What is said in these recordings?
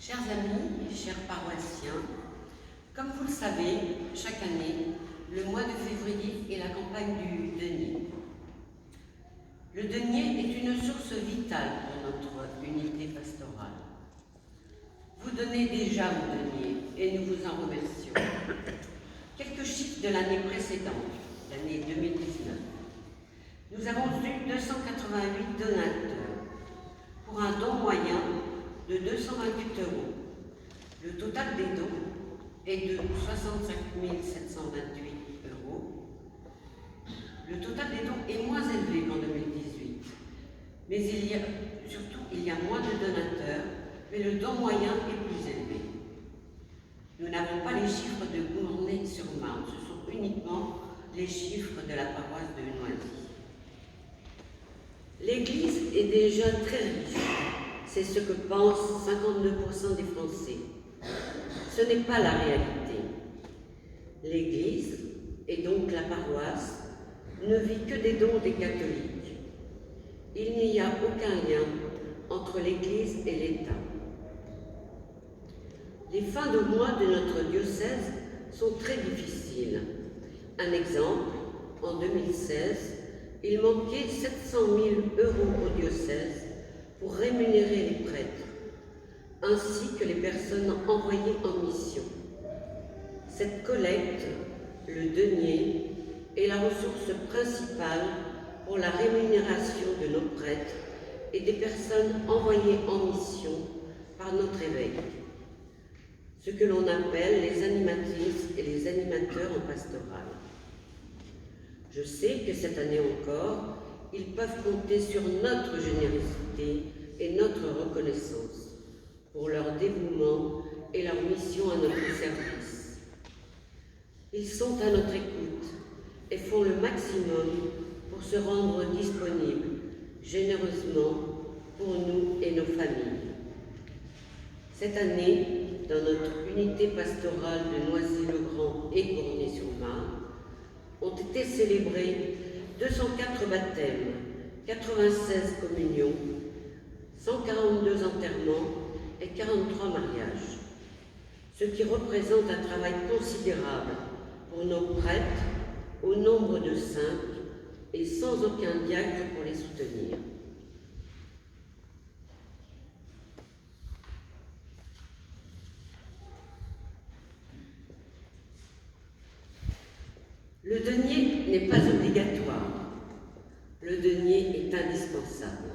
Chers amis et chers paroissiens, comme vous le savez, chaque année, le mois de février est la campagne du denier. Le denier est une source vitale pour notre unité pastorale. Vous donnez déjà au denier et nous vous en remercions. Quelques chiffres de l'année précédente, l'année 2019. Nous avons eu 288 donateurs pour un don moyen de 228 €. Le total des dons est de 65 728 €. Le total des dons est moins élevé qu'en 2018, mais il y a moins de donateurs, mais le don moyen est plus élevé. Nous n'avons pas les chiffres de Gournay-sur-Marne, ce sont uniquement les chiffres de la paroisse de Noisy. L'Église est déjà très riche, c'est ce que pensent 52% des Français. Ce n'est pas la réalité. L'Église, et donc la paroisse, ne vit que des dons des catholiques. Il n'y a aucun lien entre l'Église et l'État. Les fins de mois de notre diocèse sont très difficiles. Un exemple, en 2016, il manquait 700 000 € au diocèse pour rémunérer les prêtres, ainsi que les personnes envoyées en mission. Cette collecte, le denier, est la ressource principale pour la rémunération de nos prêtres et des personnes envoyées en mission par notre évêque, ce que l'on appelle les animatrices et les animateurs en pastoral. Je sais que cette année encore, ils peuvent compter sur notre générosité et notre reconnaissance pour leur dévouement et leur mission à notre service. Ils sont à notre écoute et font le maximum pour se rendre disponibles généreusement pour nous et nos familles. Cette année, dans notre unité pastorale de Noisy-le-Grand et Gournay-sur-Marne, ont été célébrés 204 baptêmes, 96 communions, 142 enterrements et 43 mariages, ce qui représente un travail considérable pour nos prêtres au nombre de 5 et sans aucun diacre pour les soutenir. Le denier n'est pas obligatoire. Le denier est indispensable.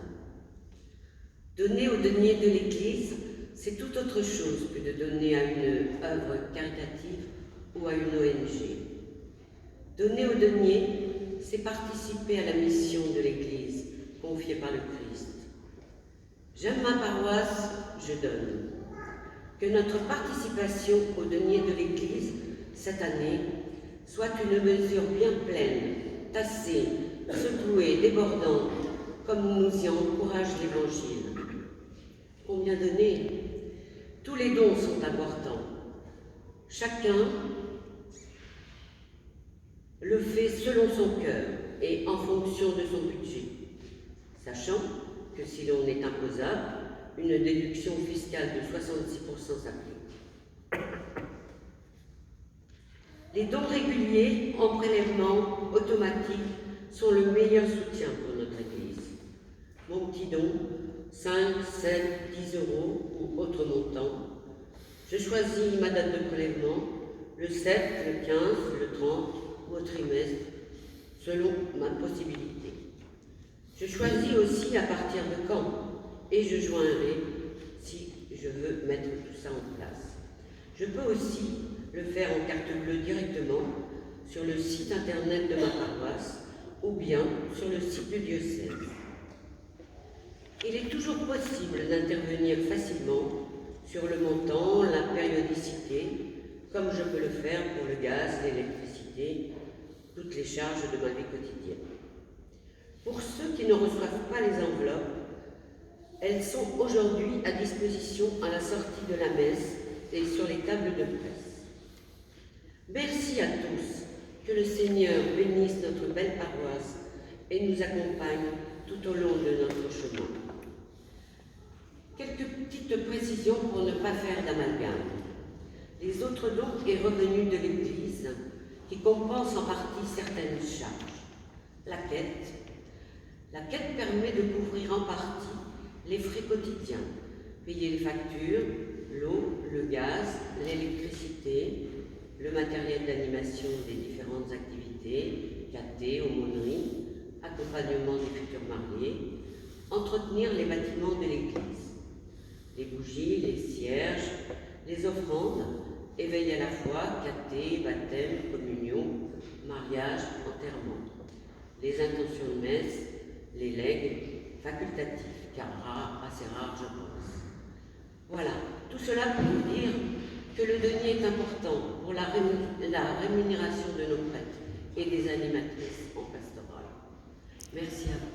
Donner au denier de l'Église, c'est tout autre chose que de donner à une œuvre caritative ou à une ONG. Donner au denier, c'est participer à la mission de l'Église confiée par le Christ. J'aime ma paroisse, je donne. Que notre participation au denier de l'Église cette année soit une mesure bien pleine, tassée, secouée, débordante, comme nous y encourage l'Évangile. Combien donner? Tous les dons sont importants. Chacun le fait selon son cœur et en fonction de son budget, sachant que si l'on est imposable, une déduction fiscale de 66% s'applique. Les dons réguliers en prélèvement automatique sont le meilleur soutien pour notre Église. Mon petit don, 5, 7, 10 € ou autre montant. Je choisis ma date de prélèvement, le 7, le 15, le 30 ou au trimestre, selon ma possibilité. Je choisis aussi à partir de quand et je joindrai si je veux mettre tout ça en place. Je peux aussi le faire en carte bleue directement sur le site internet de ma paroisse ou bien sur le site du diocèse. Il est toujours possible d'intervenir facilement sur le montant, la périodicité, comme je peux le faire pour le gaz, l'électricité, toutes les charges de ma vie quotidienne. Pour ceux qui ne reçoivent pas les enveloppes, elles sont aujourd'hui à disposition à la sortie de la messe et sur les tables de presse. Merci à tous, que le Seigneur bénisse notre belle paroisse et nous accompagne tout au long de notre chemin. Quelques petites précisions pour ne pas faire d'amalgame. Les autres dons et revenus de l'Église qui compensent en partie certaines charges. La quête permet de couvrir en partie les frais quotidiens, payer les factures, l'eau, le gaz, l'électricité, le matériel d'animation des différentes activités, caté, aumônerie, accompagnement des futurs mariés, entretenir les bâtiments de l'Église, les bougies, les cierges, les offrandes, éveil à la foi, caté, baptême, communion, mariage, enterrement, les intentions de messe, les legs facultatifs, car assez rares, je pense. Voilà, tout cela pour vous dire que le denier est important pour la rémunération de nos prêtres et des animatrices en pastoral. Merci à vous.